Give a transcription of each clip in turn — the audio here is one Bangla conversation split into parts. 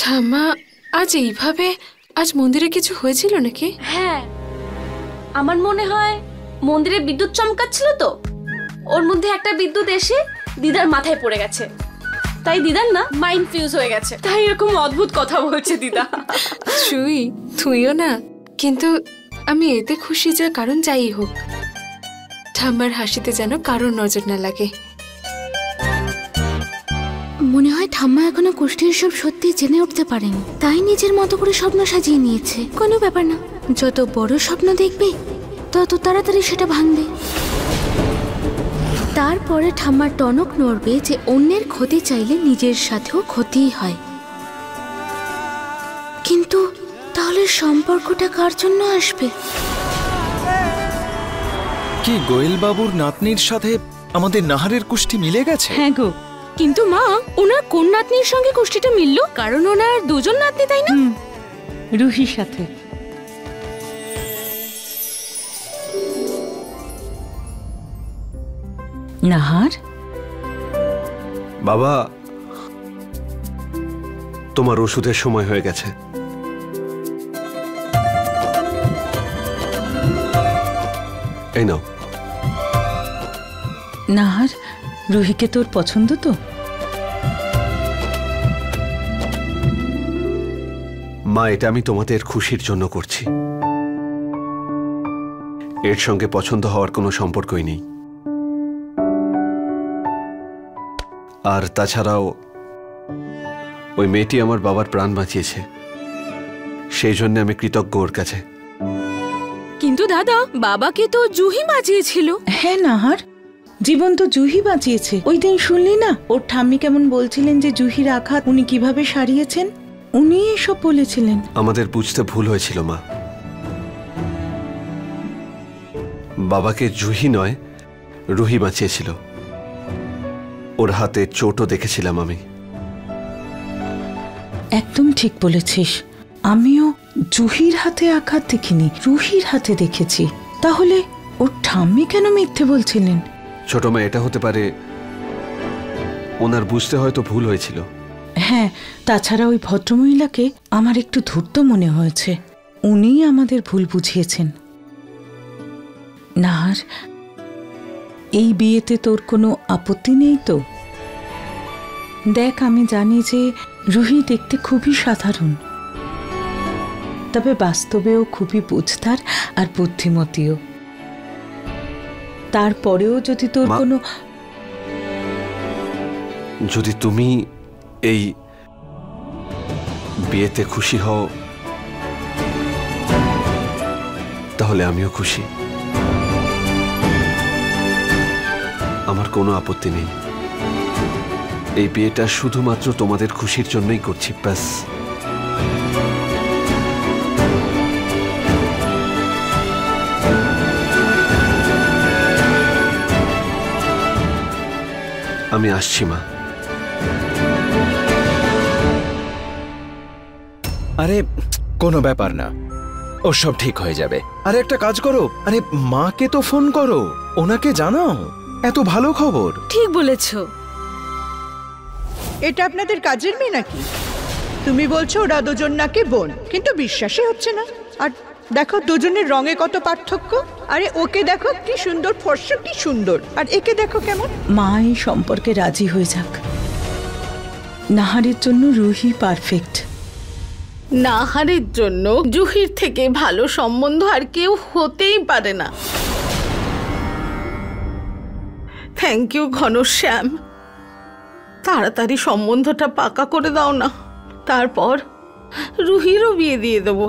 ঠাম্মা, আজ এইভাবে আজ মন্দিরে কিছু হয়েছিল নাকি? হ্যাঁ, আমার মনে হয় মন্দিরে বিদ্যুৎ চমকাচ্ছিল তো, ওর মধ্যে একটা বিদ্যুৎ এসে দিদার মাথায় পড়ে গেছে, তাই দিদার না মাইন্ড ফিউজ হয়ে গেছে, তাই এরকম অদ্ভুত কথা বলছে দিদা। সুই, তুইও না, কিন্তু আমি এতে খুশি যে কারণ যাই হোক ঠাম্মার হাসিতে যেন কারোর নজর না লাগে। মনে হয় ঠাম্মা এখনো কুষ্টির সব সত্যি জেনে উঠতে পারেনি, তাই নিজের মতো করে স্বপ্ন সাজিয়ে নিয়েছে। কোনো ব্যাপার না, যত বড় স্বপ্ন দেখবে তত তাড়াতাড়ি সেটা ভাঙবে। তারপরে ঠাম্মার টনক নড়বে যে অন্যের ক্ষতি চাইলে নিজের সাথেও ক্ষতিই হয়। কিন্তু তাহলে সম্পর্কটা কার জন্য আসবে? কি গোয়েল বাবুর নাতনির সাথে আমাদের নাহারের কুষ্টি মিলে গেছে? হ্যাঁ গো, কিন্তু মা, ওনার কোন নাতনির সঙ্গে কুষ্টিটা মিললো? কারণ ওনার দুজন নাতনি, তাই না? রুহির সাথে। নাহার, বাবা, তোমার ওষুধের সময় হয়ে গেছে। এই নাও। নাহার, রুহিকে তোর পছন্দ তো? মা, এটা আমি তোমাদের খুশির জন্য করছি। এর সঙ্গে পছন্দ হওয়ার কোনো সম্পর্কই নেই। আর তাছাড়াও ওই মেয়েটি আমার বাবার প্রাণ বাঁচিয়েছে, সেই জন্য আমি কৃতজ্ঞ ওর কাছে। কিন্তু দাদা, বাবাকে তো জুহি বাঁচিয়েছিল। হ্যাঁ নাহার, জীবন তো জুহি বাঁচিয়েছে। ওই দিন শুনলি না ওর ঠাম্মি কেমন বলছিলেন যে জুহির আঘাত উনি কিভাবে সারিয়েছেন? উনি এসব বলেছিলেন। আমাদের বুঝতে ভুল হয়েছিল মা। বাবাকে জুহি নয়, রুহি বাঁচিয়েছিল। ওর হাতে চোটও দেখেছিলাম আমি। একদম ঠিক বলেছিস, আমিও জুহির হাতে আঘাত দেখিনি, রুহির হাতে দেখেছি। তাহলে ওর ঠাম্মি কেন মিথ্যে বলছিলেন? ছোট মা, এটা হতে পারে ওনার বুঝতে হয়তো ভুল হয়েছিল। হ্যাঁ, তাছাড়া ওই ভদ্রমহিলাকে আমার একটু ধূর্ত মনে হয়েছে, উনিই আমাদের ভুল বুঝিয়েছেন। নাহার, এই বিয়েতে তোর কোনো আপত্তি নেই তো? দেখ, আমি জানি যে রুহি দেখতে খুবই সাধারণ, তবে বাস্তবেও খুবই বুঝতার আর বুদ্ধিমতীও। তারপরেও যদি তোর কোনো, যদি তুমি এই বিয়েতে খুশি হও তাহলে আমিও খুশি। আমার কোনো আপত্তি নেই। এই বিয়েটা শুধুমাত্র তোমাদের খুশির জন্যই করছি, ব্যাস। আমি আসছি মা। আরে কোনো ব্যাপার না, ও সব ঠিক হয়ে যাবে। আরে একটা কাজ করো, আরে মাকে তো ফোন করো, ওনাকে জানাও এত ভালো খবর। ঠিক বলেছো। এটা আপনাদের কাজের মেয়ে নাকি? তুমি বলছো ওরা দুজন নাকি বোন, কিন্তু বিশ্বাসই হচ্ছে না। আর দেখো দুজনের রঙে কত পার্থক্য। আরে ওকে দেখো কি সুন্দর ফর্সা, কি সুন্দর, আর একে দেখো কেমন। মা এই সম্পর্কে রাজি হয়ে যাক। নাহারের জন্য রুহি পারফেক্ট। নাহারের জন্য জুহির থেকে ভালো সম্বন্ধ আর কেউ হতেই পারে না। থ্যাংক ইউ ঘনশ্যাম, তাড়াতাড়ি সম্বন্ধটা পাকা করে দাও না, তারপর রুহিরও বিয়ে দিয়ে দেবো।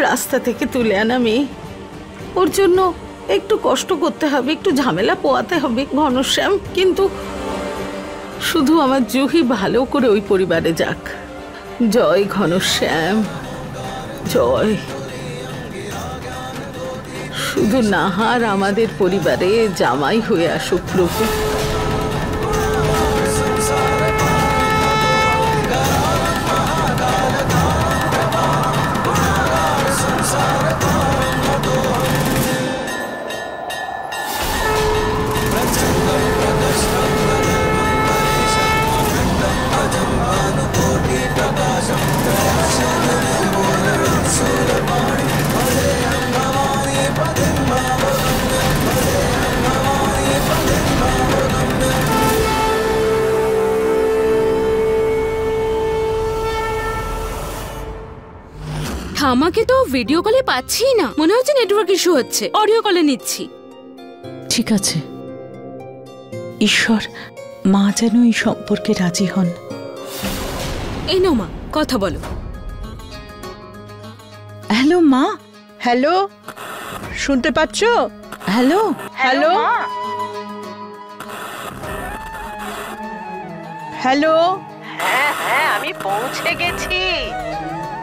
রাস্তা থেকে তুলে আনা মেয়ে, ওর জন্য একটু কষ্ট করতে হবে, একটু ঝামেলা পোয়াতে হবে ঘনশ্যাম, কিন্তু শুধু আমার জুহি ভালো করে ওই পরিবারে যাক। জয় ঘনশ্যাম, জয়। শুধু নাহার আমাদের পরিবারে জামাই হয়ে আসুক প্রভু। আমাকে তো ভিডিও কলে পাচ্ছি না, মনে হচ্ছে নেটওয়ার্ক ইস্যু হচ্ছে। অডিও কলে নিচ্ছি। ঠিক আছে, ঈশ্বর মা যেন এই সম্পর্কে রাজি হন। এই নাও মা, কথা বলো। হ্যালো মা। হ্যালো, শুনতে পাচ্ছ? Hello hello hello. হ্যাঁ, আমি পৌঁছে গেছি।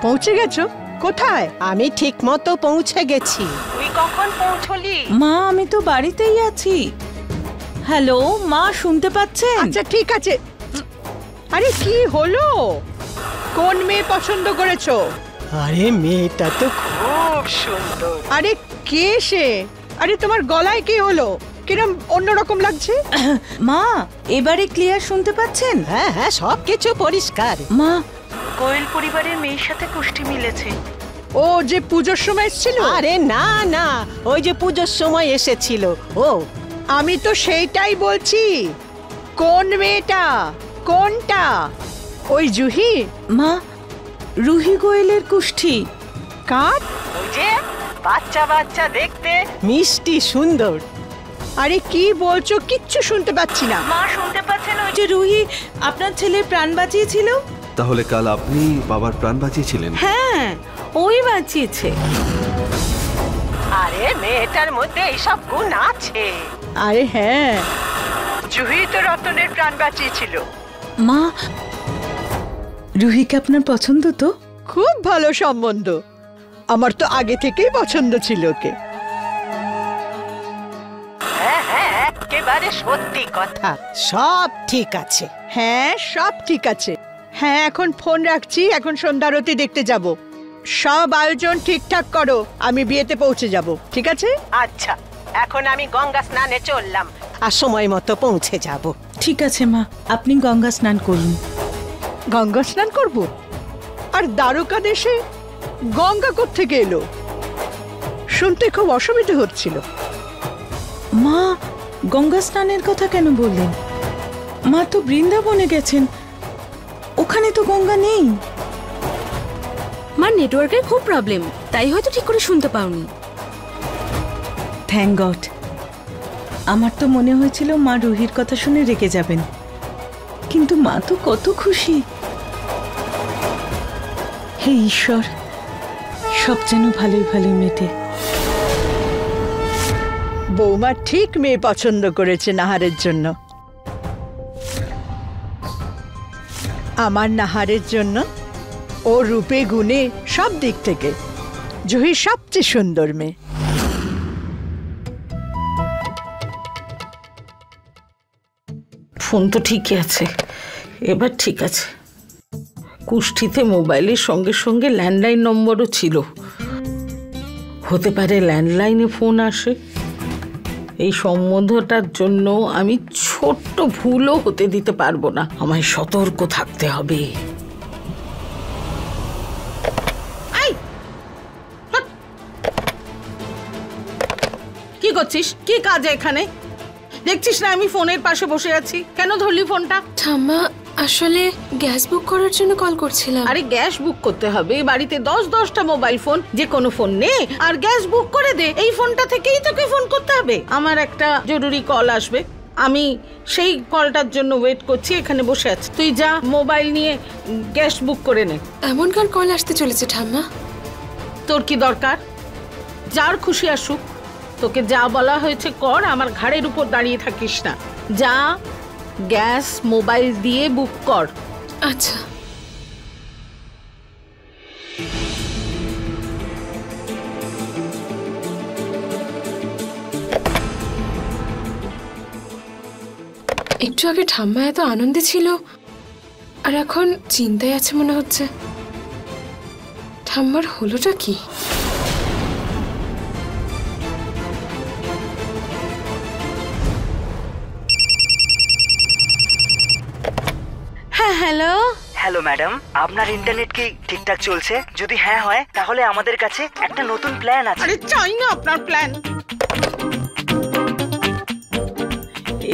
পৌঁছে গেছো? কোথায়? আমি ঠিক মতো পৌঁছে গেছি। তুই কখন পৌঁছলি? মা, আমি তো বাড়িতেই আছি। হ্যালো মা, শুনতে পাচ্ছেন? আচ্ছা ঠিক আছে। আরে কি হলো? কোন মেয়ে পছন্দ করেছো? আরে মেয়েটা তো খুব সুন্দর। আরে কে সে? আরে তোমার গলায় কি হলো? কিরম অন্যরকম লাগছে। মা, এবারে ক্লিয়ার শুনতে পাচ্ছেন? হ্যাঁ, সব কিছু পরিষ্কার। মা, কোয়েল পরিবারের মেয়ের সাথে কুষ্টি মিলেছে। ও যে পুজোর সময় এসেছিল? আরে না, ওই যে পুজোর সময় এসেছিল ও। আমি তো সেইটাই বলছি। কোন মেয়েটা? কোনটা? ওই জুহি? মা, রুহি গোয়েলের কুষ্ঠি। কার? ওই যে বাচ্চা দেখতে মিষ্টি সুন্দর। আরে কি বলছো? কিচ্ছু শুনতে পাচ্ছি না। মা শুনতে পাচ্ছেন? ওই যে রুহি আপনার ছেলের প্রাণ বাঁচিয়েছিল। তাহলে কাল আপনি বাবার প্রাণ বাঁচিয়েছিলেন? হ্যাঁ, ওই বাঁচিয়েছে। আরে মেয়েটার মধ্যে এইসব গুণ আছে। আরে হ্যাঁ, জুহি তো রতনের প্রাণ বাঁচিয়েছিল। মা, রুহিকে আপনার পছন্দ তো? খুব ভালো সম্বন্ধ। আমার তো আগে থেকেই পছন্দ ছিল ওকে। হ্যাঁ, একেবারে সত্যি কথা। সব ঠিক আছে। হ্যাঁ, সব ঠিক আছে। হ্যাঁ, এখন ফোন রাখছি। এখন সন্ধ্যারতি দেখতে যাব। সব আয়োজন ঠিকঠাক করো, আমি বিয়েতে পৌঁছে যাব। ঠিক আছে? আচ্ছা, এখন আমি গঙ্গা স্নানে চললাম, আর সময় মতো পৌঁছে যাব। ঠিক আছে মা, আপনি গঙ্গা স্নান করুন। গঙ্গা স্নান করব? আর দ্বারকা দেশে গঙ্গা কোত্থেকে এলো? শুনতে খুব অসুবিধা হচ্ছিল। মা, গঙ্গা স্নানের কথা কেন বললেন? মা তো বৃন্দাবনে গেছেন, ওখানে তো গঙ্গা নেই। মা, নেটওয়ার্কের খুব প্রবলেম, তাই হয়তো ঠিক করে শুনতে পাওনি। Thank god. আমার তো মনে হয়েছিল মা রুহির কথা শুনে রেগে যাবেন, কিন্তু মা তো কত খুশি। হে ঈশ্বর, সব যেন ভালোই ভালোই মেটে। বৌমা ঠিক মেয়ে পছন্দ করেছে নাহারের জন্য। আমার নাহারের জন্য ও রূপে গুণে সব দিক থেকে জুহি সবচেয়ে সুন্দর মেয়ে। ফোন তো ঠিকই আছে, এবার ঠিক আছে। কুষ্ঠিতে মোবাইলের সঙ্গে সঙ্গে ল্যান্ডলাইন নম্বরও ছিল। হতে পারে ল্যান্ডলাইনে ফোন আসে। এই সম্বন্ধটার জন্য আমি ছোট্ট ভুলও হতে দিতে পারবো না। আমায় সতর্ক থাকতে হবে। কি করছিস? কি কাজ এখানে? দেখছিস না আমি ফোনের পাশে বসে আছি? কেন ধরলি ফোনটা? ঠাম্মা, আসলে গ্যাস বুক করার জন্য কল করছিলাম। আরে গ্যাস বুক করতে হবে? বাড়িতে 10-10টা মোবাইল ফোন, যে কোনো ফোন নে আর গ্যাস বুক করে দে। এই ফোনটা থেকেই তোকে ফোন করতে হবে? আমার একটা জরুরি কল আসবে, আমি সেই কলটার জন্য ওয়েট করছি, এখানে বসে আছি। তুই যা মোবাইল নিয়ে গ্যাস বুক করে নে। এমন কার কল আসতে চলেছে ঠাম্মা? তোর কি দরকার? যার খুশি আসুক, তোকে যা বলা হয়েছে কর, আমার ঘাড়ের উপর দাঁড়িয়ে থাকিস না। যা গ্যাস মোবাইল দিয়ে বুক কর। আচ্ছা। একটু আগে ঠাম্মা এত আনন্দে ছিল, আর এখন চিন্তায় আছে মনে হচ্ছে। ঠাম্মার হলোটা কি? হ্যাঁ, হ্যালো। হ্যালো ম্যাডাম, আপনার ইন্টারনেট কি ঠিকঠাক চলছে? যদি হ্যাঁ হয় তাহলে আমাদের কাছে একটা নতুন প্ল্যান আছে। আরে চাই না আপনার প্ল্যান।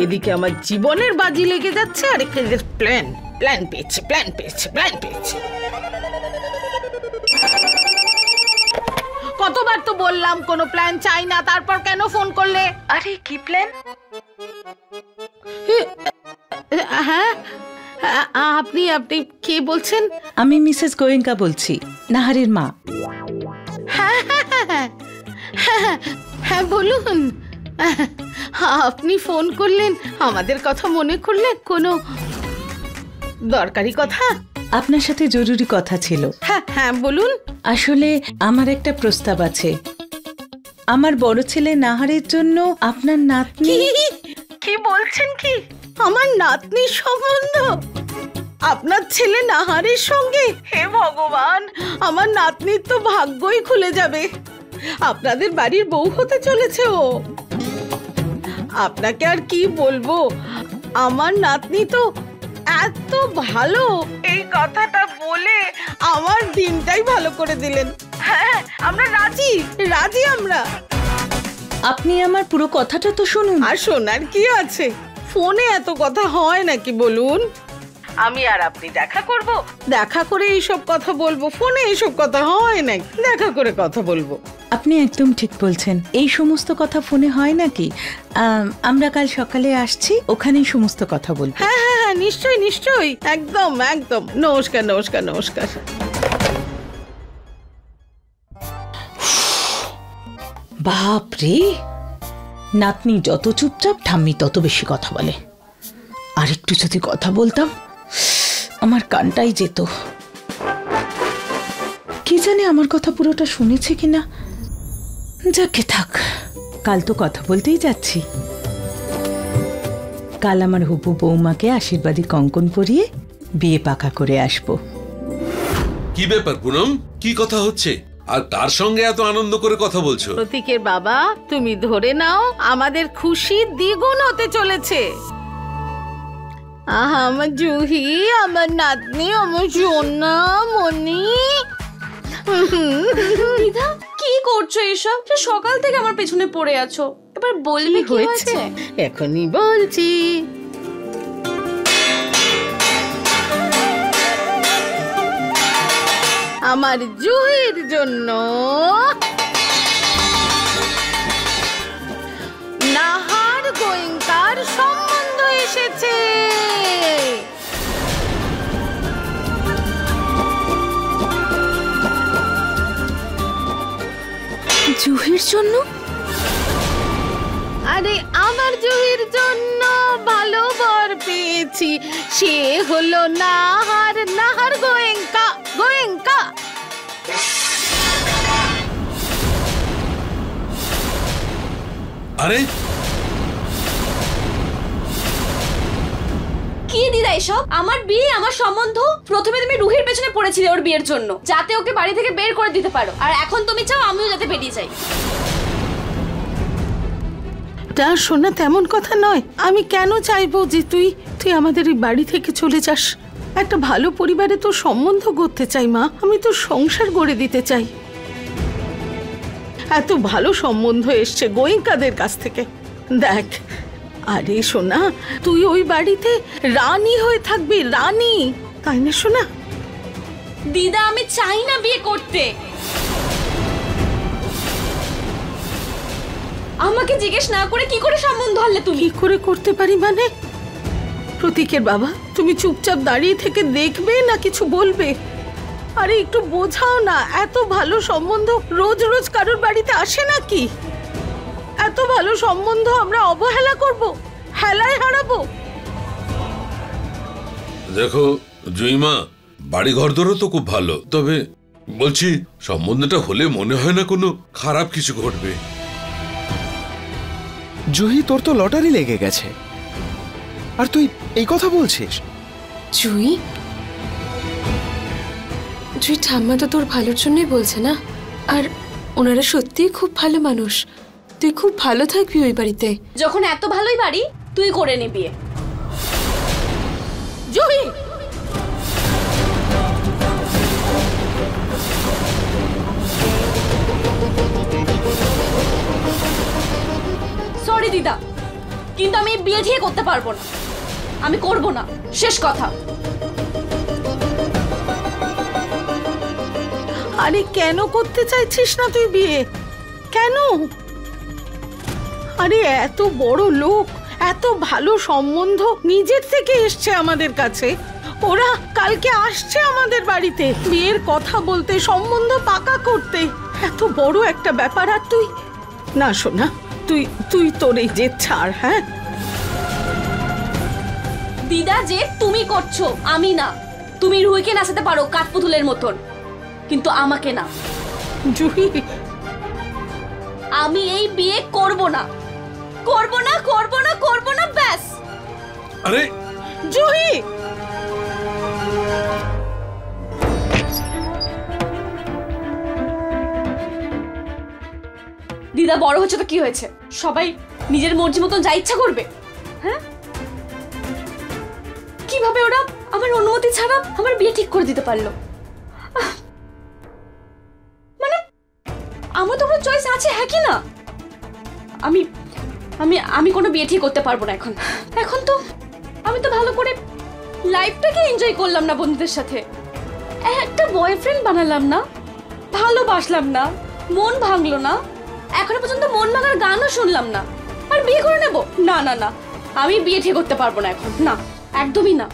এদিকে আমার জীবনের বাজি লেগে যাচ্ছে, আর এখানে প্ল্যান পেয়েছে। কতবার তো বললাম কোনো প্ল্যান চাই না, তারপর কেন ফোন করলে? আরে কি প্ল্যান? হ্যাঁ, আপনি আপনি কে বলছেন? আমি মিসেস গোয়েঙ্কা বলছি, নাহারের মা। হ্যাঁ হ্যাঁ হ্যাঁ হ্যাঁ হ্যাঁ বলুন। আপনি ফোন করলেন, আমাদের কথা মনে করলেন? কোনো দরকারি কথা? আপনার সাথে জরুরি কথা ছিল। হ্যাঁ হ্যাঁ বলুন। আসলে আমার একটা প্রস্তাব আছে। আমার বড় ছেলে নাহারের জন্য আপনার নাতনি। কি বলছেন কি? আমার নাতনির সম্বন্ধ আপনার ছেলে নাহারের সঙ্গে? হে ভগবান, আমার নাতনির তো ভাগ্যই খুলে যাবে। আপনাদের বাড়ির বউ হতে চলেছে ও। আপনাকে আর কি বলবো, আমার নাতনি তো এত ভালো, এই কথাটা বলে আমার দিনটাই ভালো করে দিলেন। হ্যাঁ, আমরা রাজি রাজি আমরা। আপনি আমার পুরো কথাটা তো শুনুন। আর শোনার কি আছে, ফোনে এত কথা হয় নাকি বলুন? আমি আর আপনি দেখা করব, দেখা করে এইসব কথা বলবো? ফোনে এইসব কথা হয় নাকি? দেখা করে কথা বলবো। আপনি একদম ঠিক বলছেন, এই সমস্ত কথা ফোনে হয় নাকি? আমরা কাল সকালে আসছি, ওখানেই সমস্ত কথা বলবো। হ্যাঁ হ্যাঁ হ্যাঁ, নিশ্চয়ই নিশ্চয়ই, একদম একদম। নমস্কার নমস্কার নমস্কার। বাপ রে, নাতনি যত চুপচাপ, ঠাম্মি তত বেশি কথা বলে। আর একটু যদি কথা বলতাম, আমার কানটাই যেত। কি জানে আমার কথা পুরোটা শুনেছে কিনা। যাকে থাক, কাল তো কথা বলতেই যাচ্ছি। কাল আমার হবু বৌমাকে আশীর্বাদী কঙ্কন পরিয়ে বিয়ে পাকা করে আসবো। কি ব্যাপার পুনম, কি কথা হচ্ছে? আর তার সঙ্গে এত আনন্দ করে কথা বলছো? প্রতীকের বাবা, তুমি ধরে নাও, আমাদের খুশি দ্বিগুণ হতে চলেছে। আমার জুহি, আমার নাতনি, আমার সোনা মনি। দিদা কি করছো এসব? সকাল থেকে আমার পেছনে পড়ে আছো, এবার বলবি কি হয়েছে? এখনই বলছি। আমার জুহির জন্য নাহার গোয়েঙ্কার সম্বন্ধ এসেছে। জুহির জন্য? আরে আমার জুহির জন্য ভালো বর পেয়েছি, সে হলো নাহার, নাহার গোয়েঙ্কা, গোয়েঙ্কা। আরে কি দিদা এসব? আমার বিয়ে, আমার সম্বন্ধ। প্রথমে তুমি রুহির পেছনে পড়েছিলে ওর বিয়ের জন্য, যাতে ওকে বাড়ি থেকে বের করে দিতে পারো, আর এখন তুমি চাও আমিও যাতে বেরিয়ে যাই। তা শোনা, তেমন কথা নয়। আমি কেন চাইবো যে তুই আমাদের এই বাড়ি থেকে চলে যাস? একটা ভালো পরিবারে তো সম্বন্ধ করতে চাই মা, আমি তো সংসার গড়ে দিতে চাই। এত ভালো সম্বন্ধ এসছে গোয়েঙ্কাদের কাছ থেকে, দেখ। আরে সোনা, তুই ওই বাড়িতে রানী হয়ে থাকবি, রানী, তাই না সোনা? দিদা আমি চাই না বিয়ে করতে। আমাকে জিজ্ঞেস না করে কি করে সম্বন্ধ হলে তুমি? কি করে করতে পারি মানে? প্রতীকের বাবা, তুমি চুপচাপ দাঁড়িয়ে থেকে দেখবে না কিছু বলবে? আরে একটু বোঝাও না, এত ভালো সম্বন্ধ রোজ রোজ কারোর বাড়িতে আসে নাকি? এত ভালো সম্বন্ধ আমরা অবহেলা করব, হেলায় হারাবো? দেখো জয়মা, বাড়ি ঘরদরও তো খুব ভালো, তবে বলছি সম্বন্ধটা হলে মনে হয় না কোনো খারাপ কিছু ঘটবে। জুহি, তোর তো লটারি লেগে গেছে, আর তুই এই কথা বলছিস? জুই, জুই ঠাম্মা তো তোর ভালোর জন্যই বলছে না, আর ওনারা সত্যিই খুব ভালো মানুষ। তুই খুব ভালো থাকবি ওই বাড়িতে। যখন এত ভালোই বাড়ি, তুই করে নে বিয়ে। জুহি, সরি দিদা, কিন্তু আমি বিয়ে ঠিক করতে পারবো না, আমি করব না, শেষ কথা। আরে কেন করতে চাইছিস না তুই বিয়ে? কেন? আরে এত বড় লোক, এত ভালো সম্বন্ধ নিজের থেকে এসছে আমাদের কাছে। ওরা কালকে আসছে আমাদের বাড়িতে বিয়ের কথা বলতে, সম্বন্ধ পাকা করতে। এত বড় একটা ব্যাপার, আর তুই না। শোনা, তুই তোর এই জেদ ছাড়। হ্যাঁ দিদা, যে তুমি করছো, আমি না। তুমি রুহিকে নাচাতে পারো কাঠপুতুলের মতন, কিন্তু আমাকে না। জুহি, আমি এই বিয়ে করব না, করব না, করব না, করব না, ব্যাস। আরে জুহি, দিদা বড় হচ্ছে তো কি হয়েছে? সবাই নিজের মর্জি মতন যা ইচ্ছা করবে। হ্যাঁ, কিভাবে ওরা আমার অনুমতি ছাড়া আমার বিয়ে ঠিক করে দিতে পারলো? মানে আমার তো কোনো চয়েস আছে, হ্যাঁ কি না? আমি আমি আমি কোনো বিয়ে ঠিক করতে পারবো না এখন। এখন তো আমি তো ভালো করে লাইফটাকে এনজয় করলাম না বন্ধুদের সাথে, একটা বয়ফ্রেন্ড বানালাম না, ভালোবাসলাম না, মন ভাঙলো না, এখনো পর্যন্ত মন ভাঙার গানও শুনলাম না, আর বিয়ে করে নেব? না না না, আমি বিয়ে ঠিক করতে পারবো না এখন, না, একদমই না।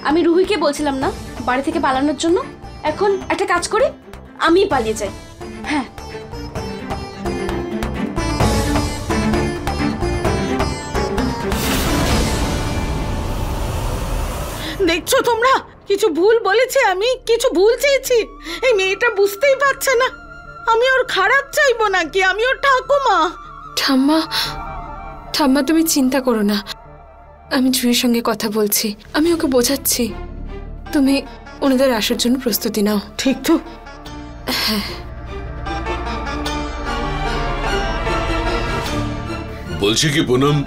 আমি রুহিকে বলছিলাম না বাড়ি থেকে পালানোর জন্য, এখন একটা কাজ করি, আমি পালিয়ে যাই। হ্যাঁ, দেখছো তোমরা, কিছু ভুল বলেছি, আমি কিছু ভুল চেয়েছি। এই মেয়েটা বুঝতেই পারছে না। আমি ওর খারাপ চাইবো নাকি? আমি ওর ঠাকুমা। ঠাম্মা, ঠাম্মা তুমি চিন্তা করো না, আমি জুঁইয়ের সঙ্গে কথা বলছি, আমি ওকে বোঝাচ্ছি। তুমি ওনাদের আসার জন্য প্রস্তুতি নাও। ঠিক তো? হ্যাঁ। বলছি কি পুনম,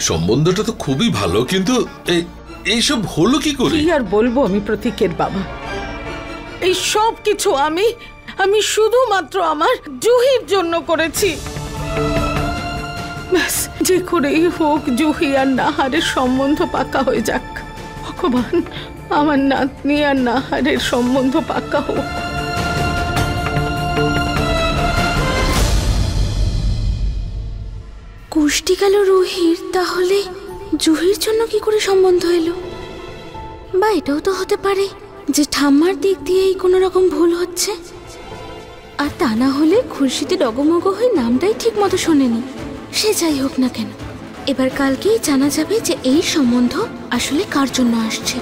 সম্বন্ধটা তো খুবই ভালো, কিন্তু এইসব হলো কি করে? কি আর বলবো আমি প্রতীকের বাবা, এই সব কিছু আমি শুধুমাত্র আমার জুহির জন্য করেছি। ব্যাস, যে করেই হোক জুহি আর নাহারের সম্বন্ধ পাকা হয়ে যাক। ভগবান, আমার নাতনি আর নাহারের সম্বন্ধ পাকা হোক। কুষ্টি গেল রুহির, তাহলে জুহির জন্য কি করে সম্বন্ধ এলো? বা এটাও তো হতে পারে যে ঠাম্মার দিক দিয়েই কোনো রকম ভুল হচ্ছে, আর তা না হলে খুশিতে ডগমগ হয়ে নামটাই ঠিক মতো শোনেনি। সে যাই হোক না কেন, এবার কালকেই জানা যাবে যে এই সম্বন্ধ আসলে কার জন্য আসছে।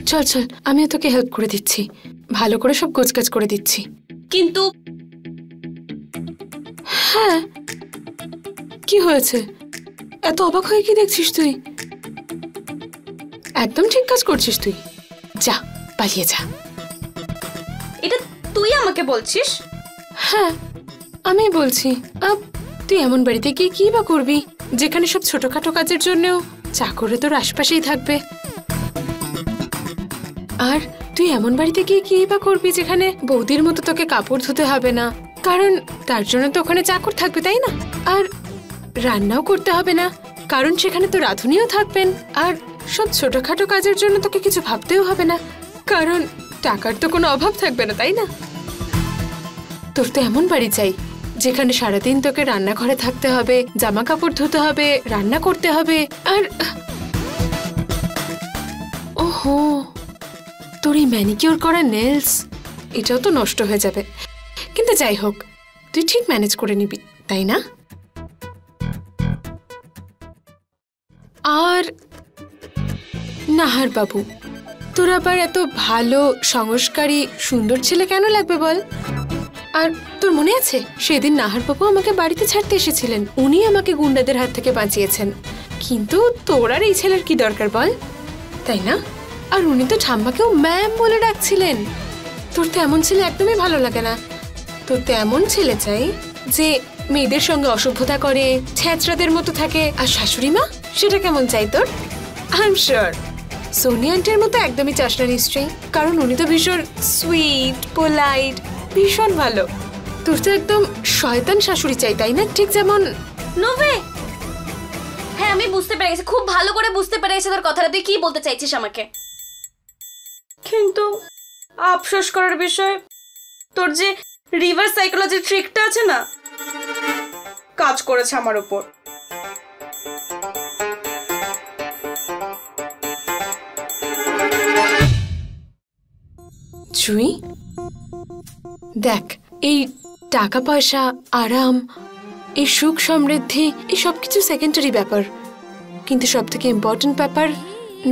চল চল, আমিও তোকে হেল্প করে দিচ্ছি, ভালো করে সব গোছগাছ করে দিচ্ছি। কিন্তু হ্যাঁ, কি হয়েছে? এত অবাক হয়ে কি দেখছিস তুই? একদম ঠিক কাজ করছিস তুই। যা, পালিয়ে যা। এটা তুই আমাকে বলছিস? হ্যাঁ, আমি বলছি। তুই এমন বাড়িতে গিয়ে কি বা করবি যেখানে সব ছোটখাটো কাজের জন্যও চাকরে তোর আশপাশেই থাকবে? আর তুই এমন বাড়িতে গিয়ে কি বা করবি যেখানে বৌদির মতো তোকে কাপড় ধুতে হবে না, কারণ তার জন্য তো ওখানে চাকর থাকবে, তাই না? আর রান্নাও করতে হবে না, কারণ সেখানে তো রাঁধুনিও থাকবেন। আর সব ছোটখাটো কাজের জন্য তোকে কিছু ভাবতেও হবে না, কারণ টাকার তো কোনো অভাব থাকবে না, তাই না? তোর তো এমন বাড়ি চাই যেখানে সারাদিন তোকে রান্নাঘরে থাকতে হবে, জামা কাপড় ধুতে হবে, রান্না করতে হবে। আর ওহো, তোর এই ম্যানিকিউর করা নেলস, এটাও তো নষ্ট হয়ে যাবে। কিন্তু যাই হোক, তুই ঠিক ম্যানেজ করে নিবি, তাই না? আর নাহার বাবু, তোর আবার এত ভালো সংস্কারী সুন্দর ছেলে কেন লাগবে বল? আর তোর মনে আছে সেদিন নাহার বাবু আমাকে বাড়িতে ছাড়তে এসেছিলেন, উনি আমাকে গুন্ডাদের হাত থেকে বাঁচিয়েছেন। কিন্তু তোর আর এই ছেলের কি দরকার বল, তাই না? আর উনি তো ঠাম্মাকেও ম্যাম বলে ডাকছিলেন। তোর তো এমন ছেলে একদমই ভালো লাগে না। তোর তো এমন ছেলে চাই যে মেয়েদের সঙ্গে অসভ্যতা করে, ছ্যাঁচড়াদের মতো থাকে। আর শাশুড়ি মা, সেটা কেমন চাই তোর? আই এম শিওর সোনিয়া আন্টির মতো একদমই চাস না নিশ্চয়ই, কারণ উনি তো ভীষণ সুইট, পোলাইট, ভীষণ ভালো। তোর তো একদম শয়তান শাশুড়ি চাই, তাই না? ঠিক যেমন নোভে। হ্যাঁ, আমি বুঝতে পেরে গেছি, খুব ভালো করে বুঝতে পেরে গেছি তোর কথাটা। তুই কি বলতে চাইছিস আমাকে? কিন্তু আফসোস করার বিষয়, তোর যে রিভার্স সাইকোলজি ট্রিকটা আছে না, কাজ করেছে আমার উপর। জুই, দেখ, এই টাকা পয়সা, আরাম, এই সুখ সমৃদ্ধি, এই সবকিছু সেকেন্ডারি ব্যাপার, কিন্তু সব থেকে ইম্পর্টেন্ট ব্যাপার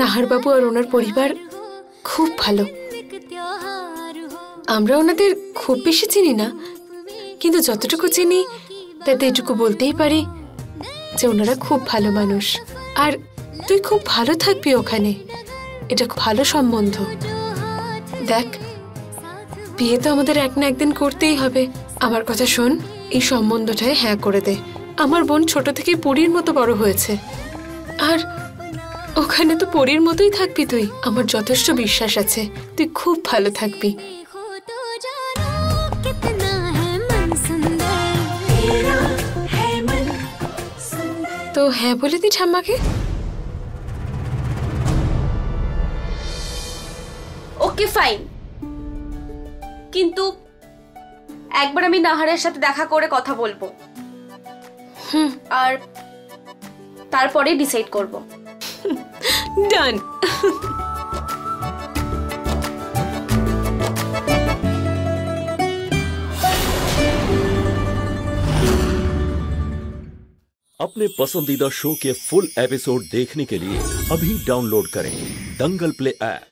নাহারবাবু আর ওনার পরিবার খুব ভালো। আমরা ওনাদের খুব বেশি চিনি না, কিন্তু যতটুকু চিনি তাতে এটুকু বলতেই পারি যে ওনারা খুব ভালো মানুষ। আর তুই খুব ভালো থাকবি ওখানে, এটা খুব ভালো সম্বন্ধ। দেখ, বিয়ে তো আমাদের এক না একদিন করতেই হবে। আমার কথা শোন, এই সম্বন্ধটায় হ্যাঁ করে দে। আমার বোন ছোট থেকে পরীর মতো বড় হয়েছে, আর ওখানে তো পরীর মতোই থাকবি তুই। আমার যথেষ্ট বিশ্বাস আছে তুই খুব ভালো থাকবি। তো হ্যাঁ বলে দি ঠাম্মাকে। ওকে ফাইন, কিন্তু একবার আমি নাহারের সাথে দেখা করে কথা বলবো, আর তারপরে ডিসাইড করব। ডান। अपने पसंदीदा शो के फुल एपिसोड देखने के लिए अभी डाउनलोड करें दंगल प्ले ऐप।